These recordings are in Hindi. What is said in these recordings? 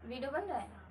वीडियो बन रहा है।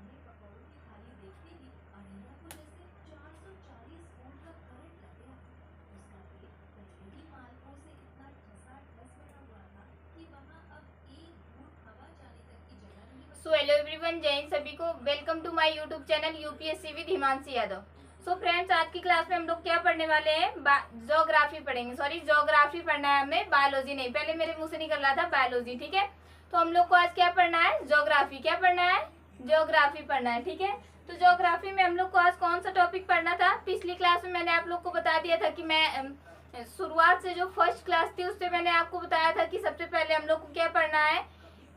सो हेलो एवरीवन, जय हिंद सभी को। Welcome to my YouTube channel UPSC with Himanshi Yadav. So friends, आज की क्लास में हम लोग क्या पढ़ने वाले हैं? ज्योग्राफी पढ़ेंगे। सॉरी, ज्योग्राफी पढ़ना है हमें, बायोलॉजी नहीं। पहले मेरे मुंह से निकल रहा था बायोलॉजी, ठीक है। तो हम लोग को आज क्या पढ़ना है? ज्योग्राफी। क्या पढ़ना है? ज्योग्राफी पढ़ना है, ठीक है। तो ज्योग्राफी में हम लोग को आज कौन सा टॉपिक पढ़ना था? पिछली क्लास में मैंने आप लोग को बता दिया था कि मैं शुरुआत से जो फर्स्ट क्लास थी उससे मैंने आपको बताया था कि सबसे पहले हम लोग को क्या पढ़ना है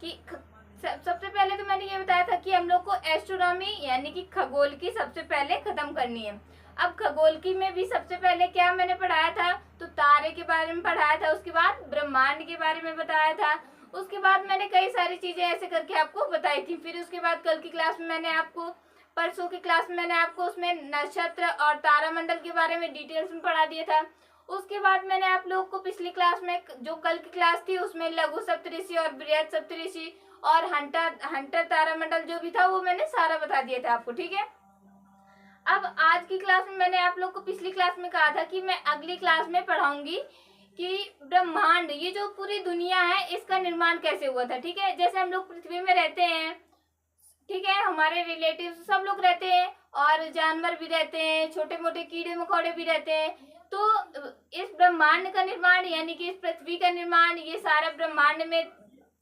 कि सबसे पहले तो मैंने ये बताया था कि हम लोग को एस्ट्रोनॉमी यानी कि खगोल की सबसे पहले खत्म करनी है। अब खगोल की में भी सबसे पहले क्या मैंने पढ़ाया था? तो तारे के बारे में पढ़ाया था, उसके बाद ब्रह्मांड के बारे में बताया था, उसके बाद मैंने कई सारी चीजें ऐसे करके आपको बताई थी। फिर उसके बाद कल की क्लास में मैंने आपको, परसों की क्लास में मैंने आपको उसमें नक्षत्र और तारामंडल के बारे में डिटेल्स में पढ़ा दिया था। उसके बाद मैंने आप लोगों को पिछली क्लास में, जो कल की क्लास थी, उसमें लघु सप्तऋषि और बृहद सप्तऋषि और हंटर तारामंडल जो भी था वो मैंने सारा बता दिया था आपको, ठीक है। अब आज की क्लास में मैंने आप लोग को पिछली क्लास में कहा था कि मैं अगली क्लास में पढ़ाऊंगी कि ब्रह्मांड, ये जो पूरी दुनिया है, इसका निर्माण कैसे हुआ था, ठीक है। जैसे हम लोग पृथ्वी में रहते हैं, ठीक है, हमारे रिलेटिव सब लोग रहते हैं और जानवर भी रहते हैं, छोटे मोटे कीड़े मकोड़े भी रहते हैं। तो इस ब्रह्मांड का निर्माण यानी कि इस पृथ्वी का निर्माण, ये सारा ब्रह्मांड में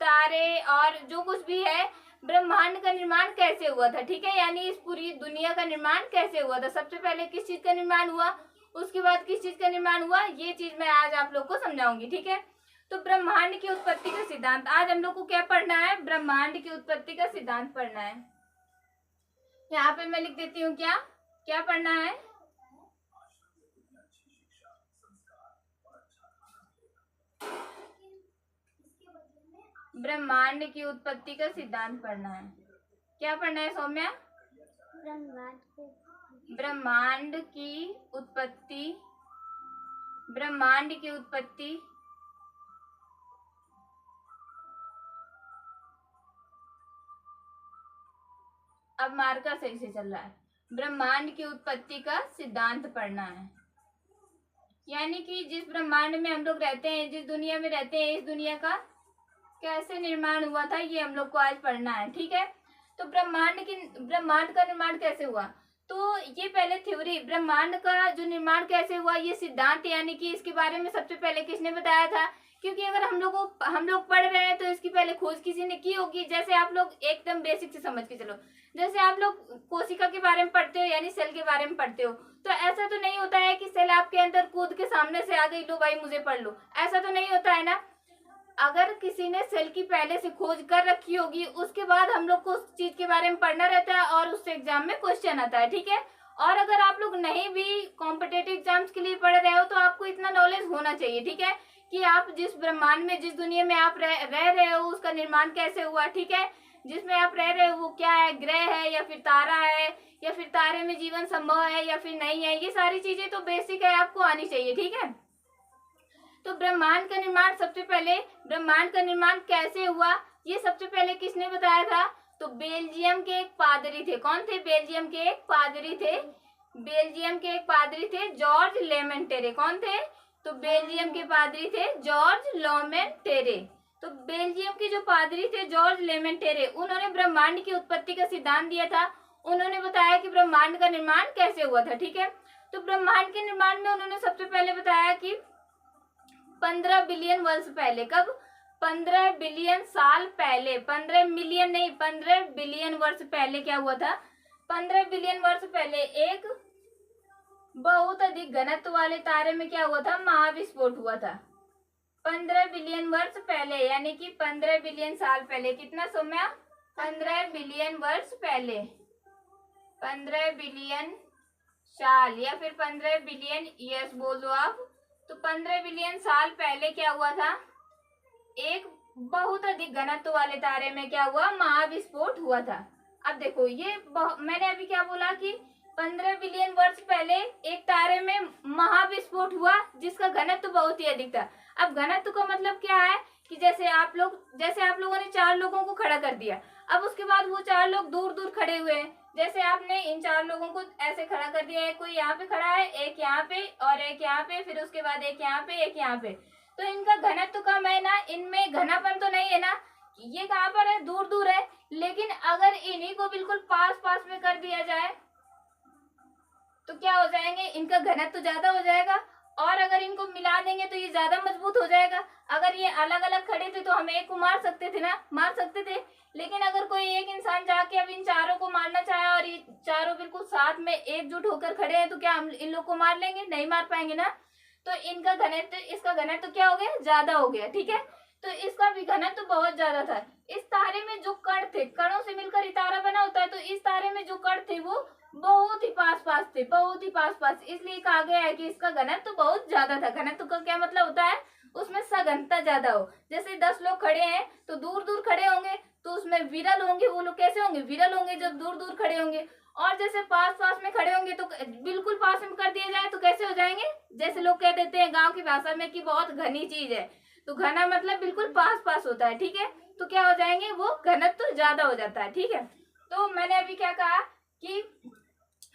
तारे और जो कुछ भी है, ब्रह्मांड का निर्माण कैसे हुआ था, ठीक है। यानी इस पूरी दुनिया का निर्माण कैसे हुआ था, सबसे पहले किस चीज का निर्माण हुआ, उसके बाद किस चीज का निर्माण हुआ, ये चीज मैं आज आप लोग को समझाऊंगी, ठीक है। तो ब्रह्मांड की उत्पत्ति का सिद्धांत, आज हम लोग को क्या पढ़ना है? ब्रह्मांड की उत्पत्ति का सिद्धांत पढ़ना है। यहाँ पे मैं लिख देती हूँ, क्या क्या पढ़ना है? ब्रह्मांड की उत्पत्ति का सिद्धांत पढ़ना है। क्या पढ़ना है सौम्या? ब्रह्मांड की उत्पत्ति, ब्रह्मांड की उत्पत्ति, अब मार्कर सही से चल रहा है। ब्रह्मांड की उत्पत्ति का सिद्धांत पढ़ना है, यानी कि जिस ब्रह्मांड में हम लोग रहते हैं, जिस दुनिया में रहते हैं, इस दुनिया का कैसे निर्माण हुआ था, ये हम लोग को आज पढ़ना है, ठीक है। तो ब्रह्मांड का निर्माण कैसे हुआ? तो ये पहले थ्योरी, ब्रह्मांड का जो निर्माण कैसे हुआ, ये सिद्धांत यानी कि इसके बारे में सबसे पहले किसने बताया था? क्योंकि अगर हम लोग पढ़ रहे हैं तो इसकी पहले खोज किसी ने की होगी। जैसे आप लोग एकदम बेसिक से समझ के चलो, जैसे आप लोग कोशिका के बारे में पढ़ते हो यानी सेल के बारे में पढ़ते हो, तो ऐसा तो नहीं होता है कि सेल आपके अंदर कूद के सामने से आ गई, लो भाई मुझे पढ़ लो, ऐसा तो नहीं होता है ना। अगर किसी ने सेल की पहले से खोज कर रखी होगी, उसके बाद हम लोग को उस चीज के बारे में पढ़ना रहता है और उससे एग्जाम में क्वेश्चन आता है, ठीक है। और अगर आप लोग नहीं भी कॉम्पिटेटिव एग्जाम्स के लिए पढ़ रहे हो तो आपको इतना नॉलेज होना चाहिए, ठीक है, कि आप जिस ब्रह्मांड में, जिस दुनिया में आप रह रहे हो, उसका निर्माण कैसे हुआ, ठीक है। जिसमें आप रह रहे हो वो क्या है, ग्रह है या फिर तारा है, या फिर तारे में जीवन संभव है या फिर नहीं है, ये सारी चीजें तो बेसिक है, आपको आनी चाहिए, ठीक है। तो ब्रह्मांड का निर्माण, सबसे पहले ब्रह्मांड का निर्माण कैसे हुआ, ये सबसे पहले किसने बताया था? तो बेल्जियम के एक पादरी थे। कौन थे? बेल्जियम के एक पादरी थे। बेल्जियम के एक पादरी थे जॉर्ज लेमेंटेरे। कौन थे? तो बेल्जियम के पादरी थे जॉर्ज लेमेंटेरे। तो बेल्जियम के जो पादरी थे जॉर्ज लेमेंटेरे, उन्होंने ब्रह्मांड की उत्पत्ति का सिद्धांत दिया था। उन्होंने बताया कि ब्रह्मांड का निर्माण कैसे हुआ था, ठीक है। तो ब्रह्मांड के निर्माण में उन्होंने सबसे पहले बताया कि 15 बिलियन वर्ष पहले, कब? 15 बिलियन साल पहले, 15 मिलियन नहीं, 15 बिलियन वर्ष पहले क्या हुआ था? 15 बिलियन वर्ष पहले एक बहुत अधिक घनत्व वाले तारे में क्या हुआ था? महाविस्फोट हुआ था। 15 बिलियन वर्ष पहले यानी कि 15 बिलियन साल पहले। कितना सौम्या? 15 बिलियन वर्ष पहले, 15 बिलियन साल या फिर 15 बिलियन ईयर्स बोल दो आप। तो 15 बिलियन साल पहले क्या हुआ था? एक बहुत अधिक घनत्व वाले तारे में क्या हुआ? महाविस्फोट हुआ था। अब देखो, ये मैंने अभी क्या बोला कि 15 बिलियन वर्ष पहले एक तारे में महाविस्फोट हुआ जिसका घनत्व बहुत ही अधिक था। अब घनत्व का मतलब क्या है कि जैसे आप लोगों ने 4 लोगों को खड़ा कर दिया, अब उसके बाद वो 4 लोग दूर दूर खड़े हुए हैं। जैसे आपने इन 4 लोगों को ऐसे खड़ा कर दिया है, कोई यहाँ पे खड़ा है, एक यहाँ पे और एक यहाँ पे, फिर उसके बाद एक यहाँ पे, एक यहाँ पे, तो इनका घनत्व कम है ना, इनमें घनापन तो नहीं है ना, ये कहाँ पर है, दूर दूर है। लेकिन अगर इन्हीं को बिल्कुल पास पास में कर दिया जाए तो क्या हो जाएंगे, इनका घनत्व तो ज्यादा हो जाएगा, और अगर इनको मिला देंगे तो ये ज्यादा मजबूत हो जाएगा। अगर ये अलग अलग खड़े थे तो हम एक को मार सकते थे ना, मार सकते थे। लेकिन अगर कोई एक इंसान जाके अब इन चारों को मारना चाहे और ये चारों बिल्कुल साथ में एकजुट होकर खड़े हैं, तो क्या हम इन लोग को मार लेंगे, नहीं मार पाएंगे ना। तो इनका घनत्व, इसका घनत्व क्या हो गया, ज्यादा हो गया, ठीक है। तो इसका भी घनत्व तो बहुत ज्यादा था। इस तारे में जो कण थे, कणों से मिलकर तारा बना होता है, तो इस तारे में जो कण थे वो बहुत ही पास पास थे, बहुत ही पास पास, इसलिए कहा गया है कि इसका घनत्व तो बहुत ज्यादा था। घनत्व का क्या मतलब होता है, उसमें सघनता ज्यादा हो। जैसे 10 लोग खड़े हैं तो दूर दूर खड़े होंगे, तो उसमें विरल होंगे, वो लोग कैसे होंगे, विरल होंगे जब दूर दूर खड़े होंगे। और जैसे पास पास में खड़े होंगे तो बिल्कुल पास में कर दिया जाए तो कैसे हो जाएंगे, जैसे लोग कह देते हैं गांव की भाषा में कि बहुत घनी चीज है, तो घना मतलब बिल्कुल पास पास होता है, ठीक है। तो क्या हो जाएंगे, वो घनत्व तो ज्यादा हो जाता है, ठीक है। तो मैंने अभी क्या कहा कि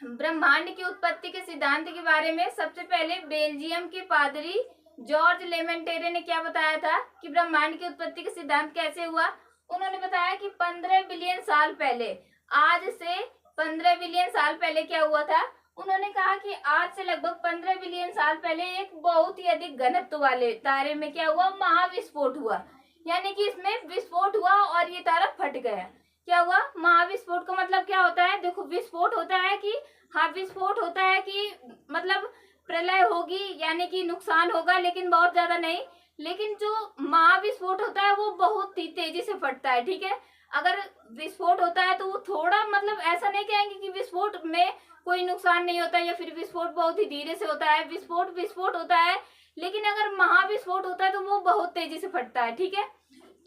ब्रह्मांड की उत्पत्ति के सिद्धांत के बारे में सबसे पहले बेल्जियम के पादरी जॉर्ज लेमेंटेरे ने क्या बताया था कि ब्रह्मांड की उत्पत्ति का सिद्धांत कैसे हुआ। उन्होंने बताया कि 15 बिलियन साल पहले, आज से 15 बिलियन साल पहले क्या हुआ था। उन्होंने कहा कि आज से लगभग 15 बिलियन साल पहले एक बहुत ही अधिक घनत्व वाले तारे में क्या हुआ, महाविस्फोट हुआ। यानी कि इसमें विस्फोट हुआ और ये तारा फट गया। क्या हुआ, महाविस्फोट का मतलब क्या होता है, देखो विस्फोट होता है कि, हाँ विस्फोट होता है कि मतलब प्रलय होगी, यानी कि नुकसान होगा, लेकिन बहुत ज्यादा नहीं। लेकिन जो महाविस्फोट होता है वो बहुत ही तेजी से फटता है, ठीक है। अगर विस्फोट होता है तो वो थोड़ा, मतलब ऐसा नहीं कहेंगे कि विस्फोट में कोई नुकसान नहीं होता या फिर विस्फोट बहुत ही धीरे से होता है, विस्फोट विस्फोट होता है। लेकिन अगर महाविस्फोट होता है तो वो बहुत तेजी से फटता है, ठीक है।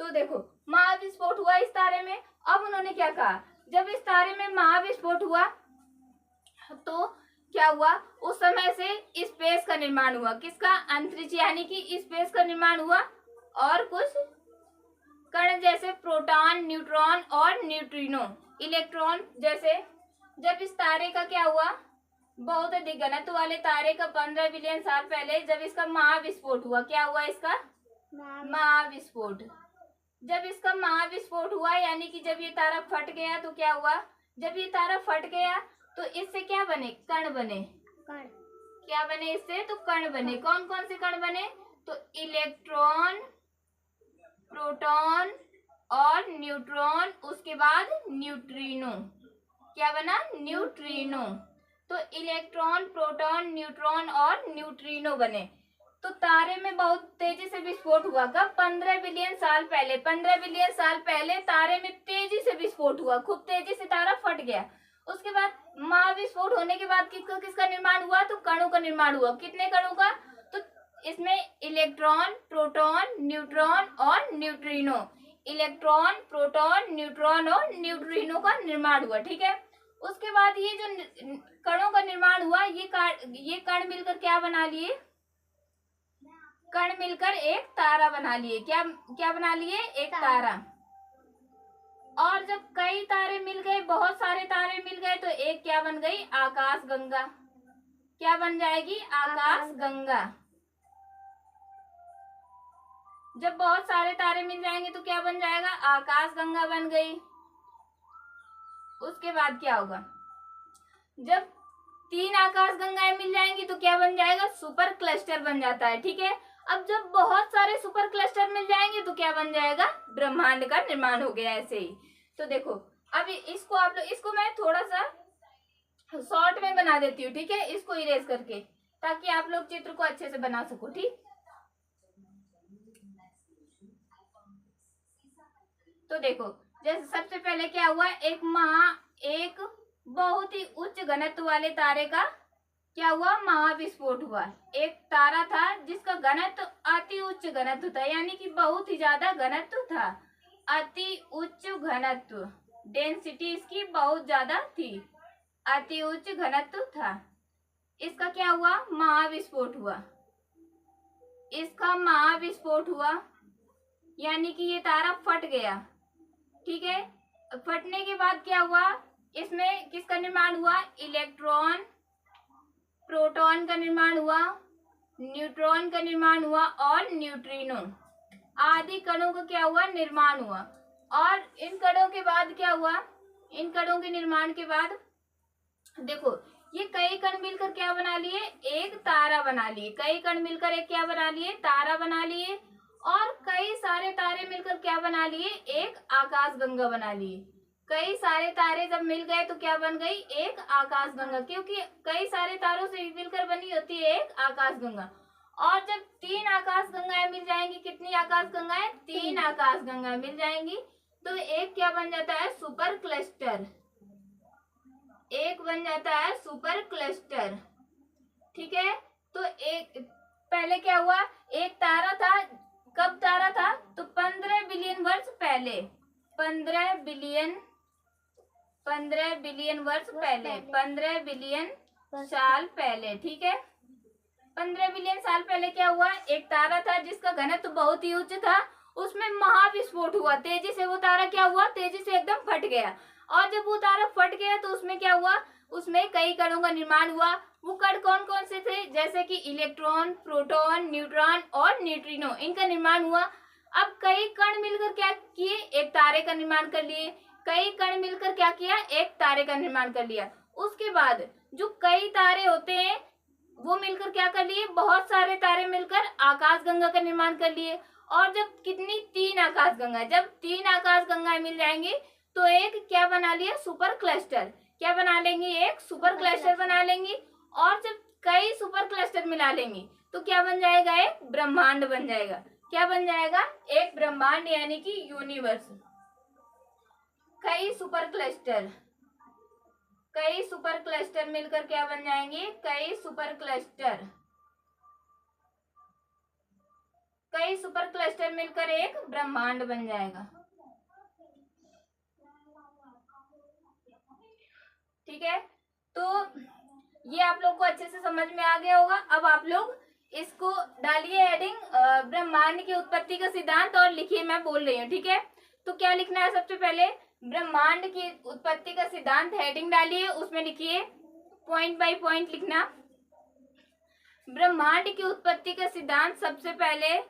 तो देखो महाविस्फोट हुआ इस तारे में। अब उन्होंने क्या कहा, जब इस तारे में महाविस्फोट हुआ तो क्या हुआ, उस समय से स्पेस का निर्माण हुआ। किसका, अंतरिक्ष, यानी कि स्पेस का निर्माण हुआ। और कुछ कण जैसे प्रोटॉन, न्यूट्रॉन और न्यूट्रिनो, इलेक्ट्रॉन जैसे। जब इस तारे का क्या हुआ, बहुत अधिक घनत्व वाले तारे का 15 बिलियन साल पहले जब इसका महाविस्फोट हुआ, क्या हुआ, इसका महाविस्फोट। जब इसका महाविस्फोट हुआ, यानी कि जब ये तारा फट गया, तो क्या हुआ, जब ये तारा फट गया तो इससे क्या बने, कण बने। कण क्या बने इससे, तो कण बने। कौन कौन से कण बने, तो इलेक्ट्रॉन, प्रोटॉन और न्यूट्रॉन, उसके बाद न्यूट्रिनो। क्या बना, न्यूट्रिनो। तो इलेक्ट्रॉन, प्रोटॉन, न्यूट्रॉन और न्यूट्रिनो बने। तो तारे में बहुत तेजी से विस्फोट हुआ। कब, 15 बिलियन साल पहले। 15 बिलियन साल पहले तारे में तेजी से विस्फोट हुआ, खूब तेजी से तारा फट गया। उसके बाद महाविस्फोट होने के बाद किसका निर्माण हुआ, तो कणों का निर्माण हुआ। कितने कणों का, तो इसमें इलेक्ट्रॉन, प्रोटॉन, न्यूट्रॉन और न्यूट्रिनो, इलेक्ट्रॉन, प्रोटॉन, न्यूट्रॉन और न्यूट्रिनो का निर्माण हुआ, ठीक है। उसके बाद ये जो कणों का निर्माण हुआ, ये कण मिलकर क्या बना लिए, कण मिलकर एक तारा बना लिए। क्या क्या बना लिए, एक तारा। और जब कई तारे मिल गए, बहुत सारे तारे मिल गए, तो एक क्या बन गई, आकाश गंगा। क्या बन जाएगी, आकाश गंगा। जब बहुत सारे तारे मिल जाएंगे तो क्या बन जाएगा, आकाश गंगा बन गई। उसके बाद क्या होगा, जब 3 आकाश गंगाएं मिल जाएंगी तो क्या बन जाएगा, सुपर क्लस्टर बन जाता है, ठीक है। अब जब बहुत सारे सुपर क्लस्टर मिल जाएंगे तो क्या बन जाएगा, ब्रह्मांड का निर्माण हो गया, ऐसे ही। तो देखो अब इसको आप लोग, इसको मैं थोड़ा सा शॉर्ट में बना देती हूँ, ठीक है, इसको इरेज करके, ताकि आप लोग चित्र को अच्छे से बना सको, ठीक। तो देखो जैसे सबसे पहले क्या हुआ, एक बहुत ही उच्च घनत्व वाले तारे का क्या हुआ, महाविस्फोट हुआ। एक तारा था जिसका घनत्व अति उच्च घनत्व था, यानी कि बहुत ही ज्यादा घनत्व था, अति उच्च घनत्व, डेंसिटी इसकी बहुत ज्यादा थी, अति उच्च घनत्व था। इसका क्या हुआ, महाविस्फोट हुआ। इसका महाविस्फोट हुआ यानी कि ये तारा फट गया, ठीक है। फटने के बाद क्या हुआ, इसमें किसका निर्माण हुआ, इलेक्ट्रॉन, प्रोटॉन का निर्माण हुआ, न्यूट्रॉन का निर्माण हुआ और न्यूट्रिनो आदि कणों का क्या हुआ, निर्माण हुआ। और इन कणों के बाद क्या हुआ, इन कणों के निर्माण के बाद देखो ये कई कण मिलकर क्या बना लिए, एक तारा बना लिए। कई कण मिलकर एक क्या बना लिए, तारा बना लिए। और कई सारे तारे मिलकर क्या बना लिए, एक आकाशगंगा बना लिए। कई सारे तारे जब मिल गए तो क्या बन गई, एक आकाशगंगा, क्योंकि कई सारे तारों से मिलकर बनी होती है एक आकाशगंगा। और जब 3 आकाशगंगाएं मिल जाएंगी, कितनी आकाशगंगाएं, 3 आकाशगंगाएं मिल जाएंगी, तो एक क्या बन जाता है, सुपर क्लस्टर। एक बन जाता है सुपर क्लस्टर। ठीक है, तो एक पहले क्या हुआ, एक तारा था, कब तारा था, तो 15 बिलियन वर्ष पहले, 15 बिलियन वर्ष पहले, 15 बिलियन साल पहले। ठीक है, 15 बिलियन साल पहले क्या हुआ, एक तारा था जिसका घनत्व बहुत ही उच्च था, उसमें महाविस्फोट हुआ। तेजी से वो तारा क्या हुआ, तेजी से एकदम फट गया। और जब वो तारा फट गया तो उसमें क्या हुआ, उसमें कई कणों का निर्माण हुआ। वो कण कौन कौन से थे, जैसे कि इलेक्ट्रॉन, प्रोटॉन, न्यूट्रॉन और न्यूट्रिनो, इनका निर्माण हुआ। अब कई कण मिलकर क्या किए, एक तारे का निर्माण कर लिए। कई कण मिलकर क्या किया, एक तारे का निर्माण कर लिया। उसके बाद जो कई तारे होते हैं वो मिलकर क्या कर लिए, बहुत सारे तारे मिलकर आकाशगंगा का निर्माण कर लिए। और जब कितनी, 3 आकाशगंगा, जब 3 आकाशगंगाएं मिल जाएंगी तो एक क्या बना लिया, सुपर क्लस्टर। क्या बना लेंगी, एक सुपर क्लस्टर बना लेंगी। और जब कई सुपर क्लस्टर मिला लेंगी तो क्या बन जाएगा, एक ब्रह्मांड बन जाएगा। क्या बन जाएगा, एक ब्रह्मांड, यानी कि यूनिवर्स। कई सुपर क्लस्टर, कई सुपर क्लस्टर मिलकर क्या बन जाएंगे, कई सुपर क्लस्टर, कई सुपर क्लस्टर मिलकर एक ब्रह्मांड बन जाएगा। ठीक है, तो ये आप लोग को अच्छे से समझ में आ गया होगा। अब आप लोग इसको डालिए हेडिंग, ब्रह्मांड की उत्पत्ति का सिद्धांत, और लिखिए, मैं बोल रही हूँ। ठीक है, तो क्या लिखना है, सबसे पहले ब्रह्मांड की उत्पत्ति का सिद्धांत हेडिंग डालिए, उसमें लिखिए, पॉइंट बाय पॉइंट लिखना। ब्रह्मांड की उत्पत्ति का सिद्धांत सबसे पहले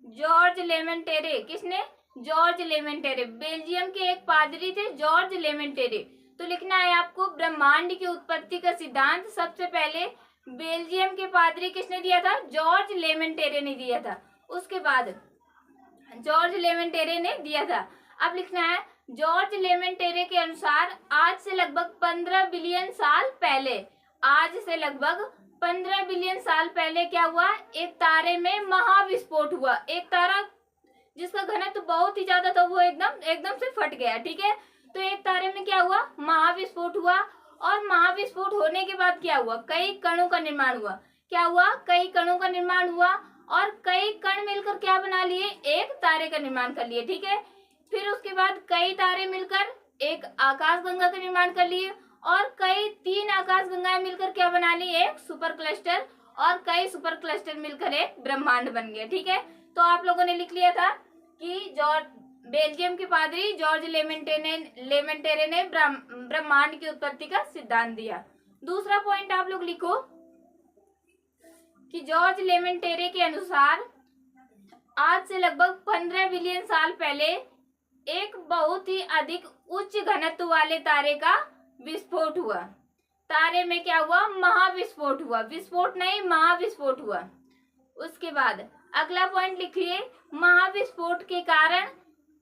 जॉर्ज लेमेंटेरे, किसने, जॉर्ज लेमेंटेरे, बेल्जियम के एक पादरी थे जॉर्ज लेमेंटेरे। तो लिखना है आपको, ब्रह्मांड की उत्पत्ति का सिद्धांत सबसे पहले बेल्जियम के पादरी किसने दिया था, जॉर्ज लेमेंटेरे ने दिया था। उसके बाद जॉर्ज लेमेंटेरे ने दिया था। अब लिखना है, जॉर्ज लेमेंटेरे के अनुसार आज से लगभग 15 बिलियन साल पहले, आज से लगभग 15 बिलियन साल पहले क्या हुआ, एक तारे में महाविस्फोट हुआ। एक तारा जिसका घनत्व बहुत ही ज्यादा था वो एकदम से फट गया। ठीक है, तो एक तारे में क्या हुआ, महाविस्फोट हुआ। और महाविस्फोट होने के बाद क्या हुआ, कई कणों का निर्माण हुआ। क्या हुआ, कई कणों का निर्माण हुआ। और कई कण मिलकर क्या बना लिए, एक तारे का निर्माण कर लिए। ठीक है, फिर उसके बाद कई तारे मिलकर एक आकाशगंगा का निर्माण कर लिए। और कई 3 आकाशगंगाएं मिलकर क्या बना ली, एक सुपर क्लस्टर। और कई सुपर क्लस्टर मिलकर एक ब्रह्मांड बन गया। ठीक है, तो आप लोगों ने लिख लिया था कि बेल्जियम के पादरी जॉर्ज लेमेंटेरे ने ब्रह्मांड की उत्पत्ति का सिद्धांत दिया। दूसरा पॉइंट आप लोग लिखो कि जॉर्ज लेमेंटेरे के अनुसार आज से लगभग 15 बिलियन साल पहले एक बहुत ही अधिक उच्च घनत्व वाले तारे का विस्फोट हुआ। तारे में क्या हुआ, महाविस्फोट हुआ, विस्फोट नहीं महाविस्फोट हुआ। उसके बाद अगला पॉइंट लिखिए, महाविस्फोट के कारण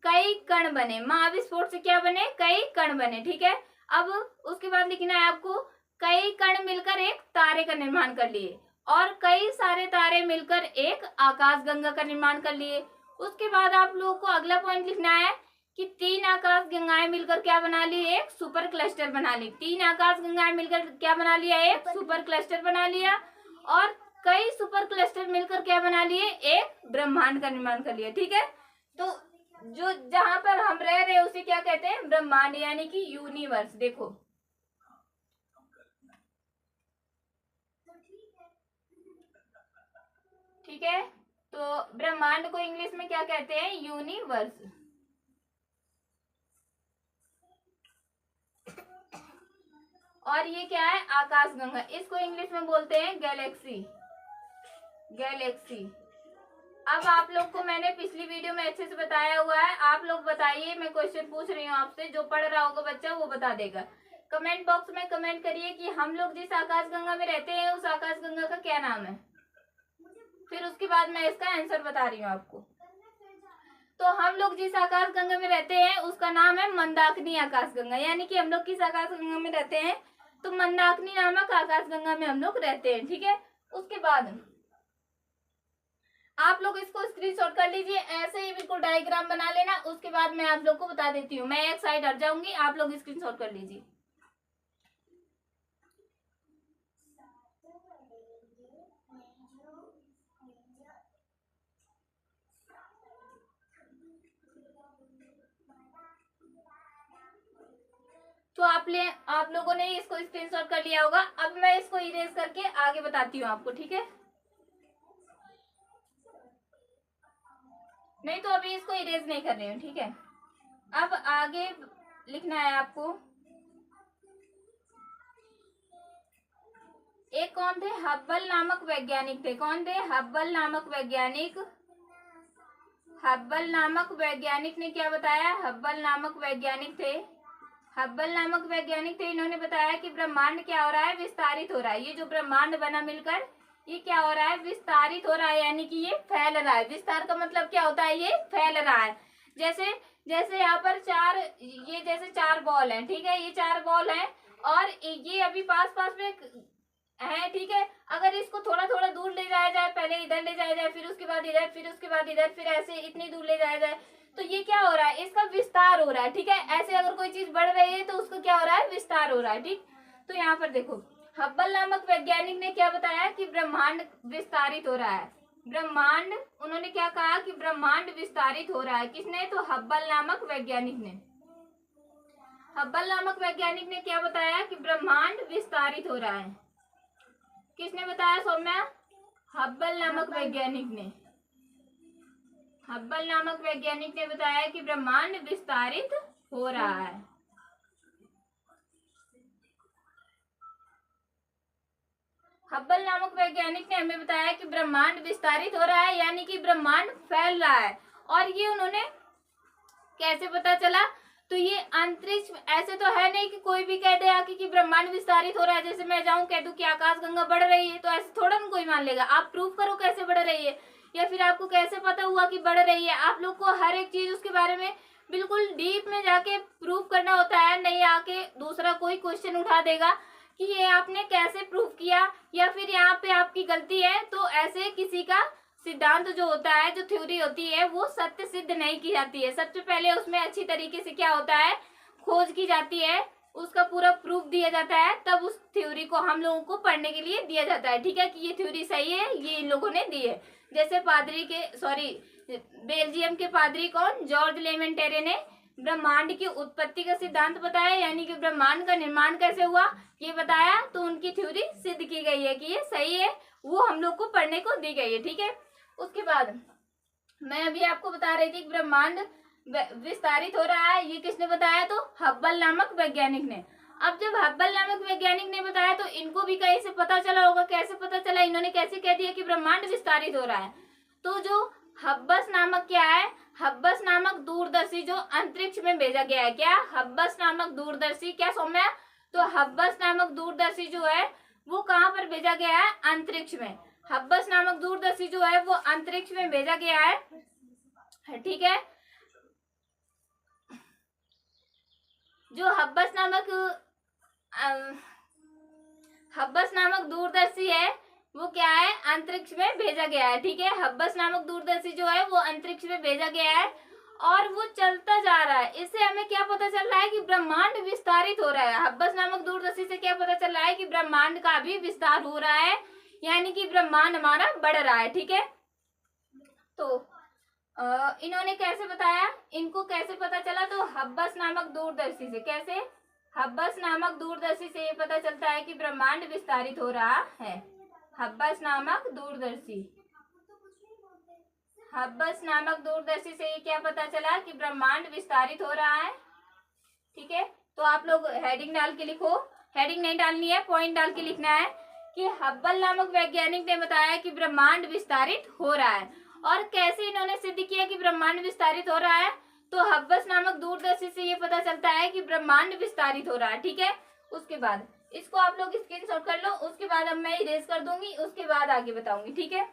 कई कण बने। महाविस्फोट से क्या बने, कई कण बने। ठीक है, अब उसके बाद लिखना है आपको, कई कण मिलकर एक तारे का निर्माण कर लिए। और कई सारे तारे मिलकर एक आकाशगंगा का निर्माण कर लिए। उसके बाद आप लोगों को अगला पॉइंट लिखना है कि 3 आकाशगंगाएं मिलकर क्या बना ली, एक सुपर क्लस्टर बना ली। 3 आकाशगंगाएं मिलकर क्या बना लिया, एक सुपर क्लस्टर बना लिया। और कई सुपर क्लस्टर मिलकर क्या बना लिए, एक ब्रह्मांड का निर्माण कर लिया। ठीक है, तो जो जहां पर हम रह रहे हैं उसे क्या कहते हैं, ब्रह्मांड, यानी कि यूनिवर्स। देखो ठीक है, तो ब्रह्मांड को इंग्लिश में क्या कहते हैं, यूनिवर्स। और ये क्या है, आकाशगंगा। इसको इंग्लिश में बोलते हैं गैलेक्सी, गैलेक्सी। अब आप लोग को मैंने पिछली वीडियो में अच्छे से बताया हुआ है, आप लोग बताइए, मैं क्वेश्चन पूछ रही हूँ आपसे, जो पढ़ रहा होगा बच्चा वो बता देगा। कमेंट बॉक्स में कमेंट करिए कि हम लोग जिस आकाशगंगा में रहते हैं उस आकाशगंगा का क्या नाम है। फिर उसके बाद मैं इसका आंसर बता रही हूँ आपको। तो हम लोग जिस आकाशगंगा में रहते हैं उसका नाम है मंदाकिनी आकाशगंगा, यानी कि हम लोग किस आकाशगंगा में रहते हैं, तो मंदाकिनी नामक आकाशगंगा में हम लोग रहते हैं, ठीक है। उसके बाद आप लोग इसको स्क्रीनशॉट कर लीजिए, ऐसे ही बिल्कुल डायग्राम बना लेना। उसके बाद मैं आप लोग को बता देती हूँ, मैं एक साइड हट जाऊंगी, आप लोग स्क्रीनशॉट कर लीजिए। तो आप लोगों ने इसको स्क्रीनशॉट कर लिया होगा। अब मैं इसको इरेज करके आगे बताती हूँ आपको, ठीक है। नहीं तो अभी इसको इरेज नहीं कर रही हूँ, ठीक है। अब आगे लिखना है आपको। एक कौन थे, हब्बल नामक वैज्ञानिक थे। कौन थे, हब्बल नामक वैज्ञानिक। हब्बल नामक वैज्ञानिक ने क्या बताया, हब्बल नामक वैज्ञानिक थे, हब्बल नामक वैज्ञानिक थे। इन्होंने बताया कि ब्रह्मांड क्या हो रहा है, विस्तारित हो रहा है। ये जो ब्रह्मांड बना मिलकर ये क्या हो रहा है, विस्तारित हो रहा है, यानी कि ये फैल रहा है। विस्तार का मतलब क्या होता है, ये फैल रहा है। जैसे जैसे यहाँ पर ये जैसे 4 बॉल हैं, ठीक है, ये 4 बॉल हैं और ये अभी पास पास में है, ठीक है। अगर इसको थोड़ा थोड़ा दूर ले जाया जाए, पहले इधर ले जाया जाए, फिर उसके बाद इधर, फिर उसके बाद इधर, फिर ऐसे इतनी दूर ले जाया जाए, तो ये क्या हो रहा है, इसका विस्तार हो रहा है, ठीक है। ऐसे अगर कोई चीज बढ़ रही है तो उसको क्या हो रहा है, विस्तार हो रहा है, ठीक। तो यहाँ पर देखो, हब्बल नामक वैज्ञानिक ने क्या बताया कि ब्रह्मांड विस्तारित हो रहा है। ब्रह्मांड, उन्होंने क्या कहा कि ब्रह्मांड विस्तारित हो रहा है। किसने, तो हब्बल नामक वैज्ञानिक ने। हब्बल नामक वैज्ञानिक ने क्या बताया कि ब्रह्मांड विस्तारित हो रहा है। किसने बताया सौम्या, हब्बल नामक वैज्ञानिक ने। हब्बल नामक वैज्ञानिक ने बताया कि ब्रह्मांड विस्तारित हो रहा है। हब्बल नामक वैज्ञानिक ने हमें बताया कि ब्रह्मांड विस्तारित हो रहा है, यानी कि ब्रह्मांड फैल रहा है। और ये उन्होंने कैसे पता चला, तो ये अंतरिक्ष, ऐसे तो है नहीं कि कोई भी कह दे आके कि ब्रह्मांड विस्तारित हो रहा है। जैसे मैं जाऊं कह दूं कि आकाशगंगा बढ़ रही है, तो ऐसे थोड़ा ना कोई मान लेगा। आप प्रूफ करो कैसे बढ़ रही है, या फिर आपको कैसे पता हुआ कि बढ़ रही है। आप लोग को हर एक चीज उसके बारे में बिल्कुल डीप में जाके प्रूफ करना होता है, नहीं आके दूसरा कोई क्वेश्चन उठा देगा कि ये आपने कैसे प्रूफ किया, या फिर यहाँ पे आपकी गलती है। तो ऐसे किसी का सिद्धांत जो होता है, जो थ्योरी होती है, वो सत्य सिद्ध नहीं की जाती है। सबसे पहले उसमें अच्छी तरीके से क्या होता है, खोज की जाती है, उसका पूरा प्रूफ दिया जाता है, तब उस थ्योरी को हम लोगों को पढ़ने के लिए दिया जाता है, ठीक है, कि ये थ्योरी सही है, ये इन लोगों ने दी है। जैसे बेल्जियम के पादरी कौन, जॉर्ज लेमेंटेरे ने ब्रह्मांड की उत्पत्ति का सिद्धांत बताया, यानी कि ब्रह्मांड का निर्माण कैसे हुआ ये बताया। तो उनकी थ्योरी सिद्ध की गई है कि ये सही है, वो हम लोग को पढ़ने को दी गई है, ठीक है। उसके बाद मैं अभी आपको बता रही थी कि ब्रह्मांड विस्तारित हो रहा है, ये किसने बताया, तो हब्बल नामक वैज्ञानिक ने। अब जब हब्बल नामक वैज्ञानिक ने बताया तो इनको भी कहीं से पता चला होगा। कैसे पता चला, इन्होंने कैसे कह दिया कि ब्रह्मांड विस्तारित हो रहा है। तो जो हब्बस नामक क्या है, हब्बस नामक दूरदर्शी जो अंतरिक्ष में भेजा गया है। क्या, हब्बस नामक दूरदर्शी, क्या सौम्या, तो हब्बस नामक दूरदर्शी जो है वो कहाँ पर भेजा गया है, अंतरिक्ष में। हब्बस नामक दूरदर्शी जो है वो अंतरिक्ष में भेजा गया है, ठीक है। जो हब्बस नामक दूरदर्शी है वो क्या है, अंतरिक्ष में भेजा गया है, ठीक है। हब्बस नामक दूरदर्शी जो है वो अंतरिक्ष में भेजा गया है और वो चलता जा रहा है। इससे हमें क्या पता चल रहा है कि ब्रह्मांड विस्तारित हो रहा है। हब्बस नामक दूरदर्शी से क्या पता चल रहा है कि ब्रह्मांड का भी विस्तार हो रहा है, यानी कि ब्रह्मांड हमारा बढ़ रहा है, ठीक है। तो इन्होंने कैसे बताया, इनको कैसे पता चला, तो हब्बस नामक दूरदर्शी से। कैसे, हब्बस नामक दूरदर्शी से ये पता चलता है कि ब्रह्मांड विस्तारित हो रहा है। हब्बस नामक दूरदर्शी, हब्बस नामक दूरदर्शी से ये क्या पता चला कि ब्रह्मांड विस्तारित हो रहा है, ठीक है। तो आप लोग हेडिंग डाल के लिखो हेडिंग नहीं डालनी है, पॉइंट डाल के लिखना है कि हब्बल नामक वैज्ञानिक ने बताया कि ब्रह्मांड विस्तारित हो रहा है। और कैसे इन्होंने सिद्ध किया कि ब्रह्मांड विस्तारित हो रहा है, तो हब्बस नामक दूरदर्शी से ये पता चलता है कि ब्रह्मांड विस्तारित हो रहा है। ठीक है, उसके बाद इसको आप लोग स्क्रीनशॉट कर लो, उसके बाद अब मैं इरेज कर दूंगी, उसके बाद आगे बताऊंगी। ठीक है,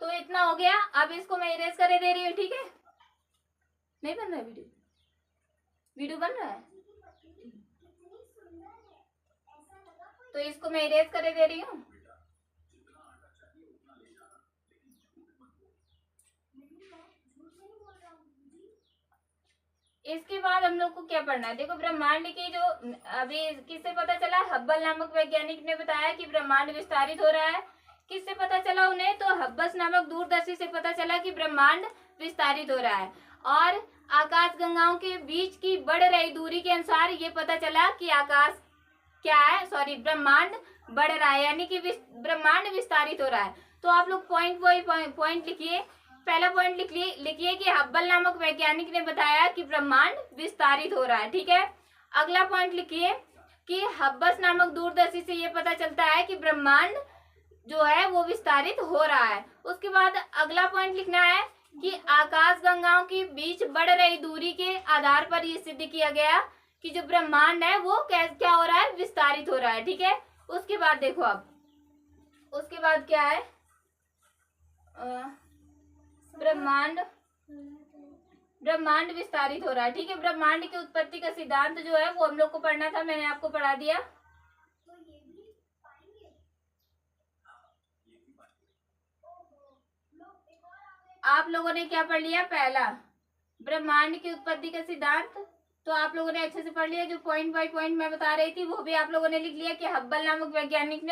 तो इतना हो गया। अब इसको मैं इरेज करे दे रही हूँ। ठीक है, नहीं बन रहा है वीडियो, वीडियो बन रहा है तो इसको मैं इरेज करे दे रही हूँ। इसके बाद हम लोग को क्या पढ़ना है, देखो ब्रह्मांड की जो अभी किससे पता चला, हब्बल नामक वैज्ञानिक ने बताया कि ब्रह्मांड विस्तारित हो रहा है। किससे पता चला उन्हें, तो हब्बस नामक दूरदर्शी से पता चला कि ब्रह्मांड विस्तारित हो रहा है। और आकाश गंगाओं के बीच की बढ़ रही दूरी के अनुसार ये पता चला कि आकाश क्या है, सॉरी ब्रह्मांड बढ़ रहा है, यानी कि ब्रह्मांड विस्तारित हो रहा है। तो आप लोग पॉइंट लिखिए। पहला पॉइंट लिखिए कि हब्बल नामक वैज्ञानिक ने बताया कि ब्रह्मांड विस्तारित हो रहा है। ठीक है, अगला पॉइंट लिखिए कि हब्बस नामक दूरदर्शी से यह पता चलता है कि ब्रह्मांड जो है वो विस्तारित हो रहा है। उसके बाद अगला पॉइंट लिखना है कि आकाश गंगाओं के बीच बढ़ रही दूरी के आधार पर यह सिद्ध किया गया कि जो ब्रह्मांड है वो क्या हो रहा है, विस्तारित हो रहा है। ठीक है, उसके बाद देखो अब उसके बाद क्या है, ब्रह्मांड विस्तारित हो रहा है। ठीक है, ब्रह्मांड की उत्पत्ति का सिद्धांत जो है वो हम लोग को पढ़ना था, मैंने आपको पढ़ा दिया। आप लोगों ने क्या पढ़ लिया, पहला ब्रह्मांड की उत्पत्ति का सिद्धांत, तो आप लोगों ने अच्छे से पढ़ लिया। जो पॉइंट बाय पॉइंट मैं बता रही थी वो भी आप लोगों ने लिख लिया कि हब्बल नामक वैज्ञानिक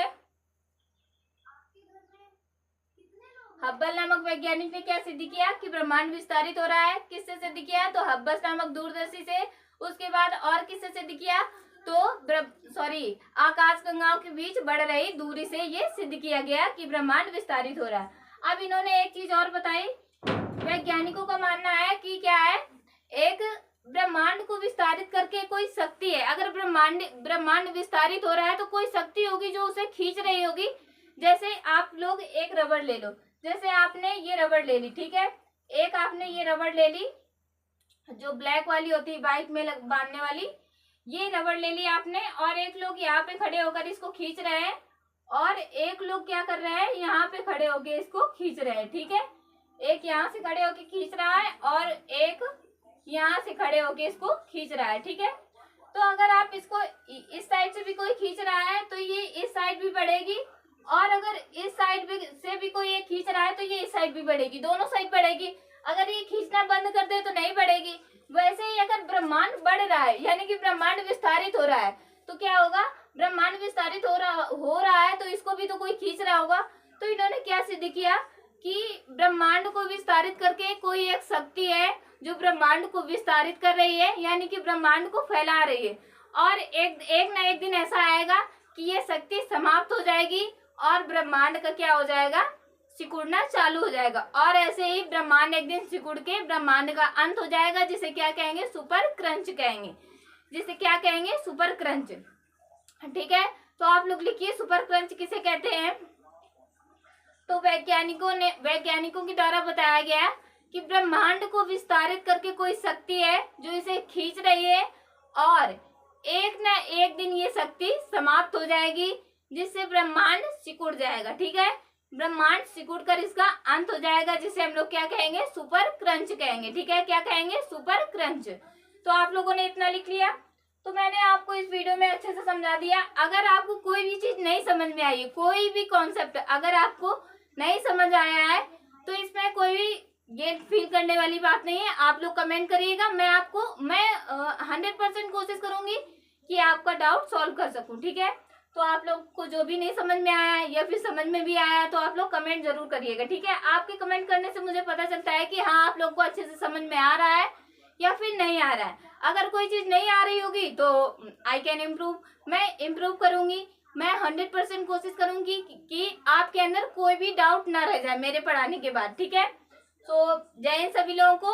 ने क्या सिद्ध किया कि ब्रह्मांड विस्तारित हो रहा है। किससे सिद्ध किया, तो हब्बस नामक दूरदर्शी से। उसके बाद और किससे सिद्ध किया, तो आकाश गंगाओं के बीच बढ़ रही दूरी से ये सिद्ध किया गया कि ब्रह्मांड विस्तारित हो रहा है। अब इन्होंने एक चीज और बताई, वैज्ञानिकों का मानना है कि क्या है, एक ब्रह्मांड को विस्तारित करके कोई शक्ति है। अगर ब्रह्मांड विस्तारित हो रहा है तो कोई शक्ति होगी जो उसे खींच रही होगी। जैसे आप लोग एक रबड़ ले लो, जैसे आपने ये रबड़ ले ली, ठीक है, एक आपने ये रबड़ ले ली जो ब्लैक वाली होती है बाइक में बांधने वाली, ये रबड़ ले ली आपने, और एक लोग यहाँ पे खड़े होकर इसको खींच रहे हैं, और एक लोग क्या कर रहे हैं, यहाँ पे खड़े होकर इसको खींच रहे हैं। ठीक है, एक यहाँ से खड़े होकर खींच रहा है और एक यहाँ से खड़े होकर इसको खींच रहा है। ठीक है, तो अगर आप इसको इस साइड से भी कोई खींच रहा है तो ये इस साइड भी बढ़ेगी, और अगर इस साइड से भी कोई ये खींच रहा है तो ये इस साइड भी बढ़ेगी, दोनों साइड बढ़ेगी। अगर ये खींचना बंद कर दे तो नहीं बढ़ेगी। वैसे ही अगर ब्रह्मांड बढ़ रहा है यानी कि ब्रह्मांड विस्तारित हो रहा है तो क्या होगा, ब्रह्मांड विस्तारित हो रहा है तो इसको भी तो कोई खींच रहा होगा। तो इन्होंने क्या सिद्ध किया कि ब्रह्मांड को विस्तारित करके कोई एक शक्ति है जो ब्रह्मांड को विस्तारित कर रही है, यानी कि ब्रह्मांड को फैला रही है, और एक ना एक दिन ऐसा आएगा कि ये शक्ति समाप्त हो जाएगी और ब्रह्मांड का क्या हो जाएगा, सिकुड़ना चालू हो जाएगा। और ऐसे ही ब्रह्मांड एक दिन सिकुड़ के ब्रह्मांड का अंत हो जाएगा, जिसे क्या कहेंगे, सुपर क्रंच कहेंगे, जिसे क्या कहेंगे, सुपर क्रंच। ठीक है, तो आप लोग लिखिए सुपर क्रंच किसे कहते हैं। तो वैज्ञानिकों के द्वारा बताया गया कि ब्रह्मांड को विस्तारित करके कोई शक्ति है जो इसे खींच रही है, और एक ना एक दिन ये शक्ति समाप्त हो जाएगी, जिससे ब्रह्मांड सिकुड़ जाएगा। ठीक है, ब्रह्मांड सिकुड़ कर इसका अंत हो जाएगा, जिसे हम लोग क्या कहेंगे, सुपर क्रंच कहेंगे। ठीक है, क्या कहेंगे, सुपर क्रंच। तो आप लोगों ने इतना लिख लिया। तो मैंने आपको इस वीडियो में अच्छे से समझा दिया। अगर आपको कोई भी चीज नहीं समझ में आई है, कोई भी कॉन्सेप्ट अगर आपको नहीं समझ आया है, तो इसमें कोई भी गिल्ट फील करने वाली बात नहीं है। आप लोग कमेंट करिएगा, मैं 100% कोशिश करूंगी कि आपका डाउट सॉल्व कर सकूं। ठीक है, तो आप लोग को जो भी नहीं समझ में आया या फिर समझ में भी आया तो आप लोग कमेंट जरूर करिएगा। ठीक है, आपके कमेंट करने से मुझे पता चलता है कि हाँ आप लोग को अच्छे से समझ में आ रहा है या फिर नहीं आ रहा है। अगर कोई चीज नहीं आ रही होगी तो आई कैन इम्प्रूव, मैं इम्प्रूव करूंगी। मैं 100% कोशिश करूंगी कि आपके अंदर कोई भी डाउट ना रह जाए मेरे पढ़ाने के बाद, ठीक है। तो जय हिंद सभी लोगों को,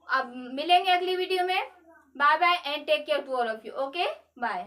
अब मिलेंगे अगली वीडियो में। Bye bye and take care to all of you. Okay bye.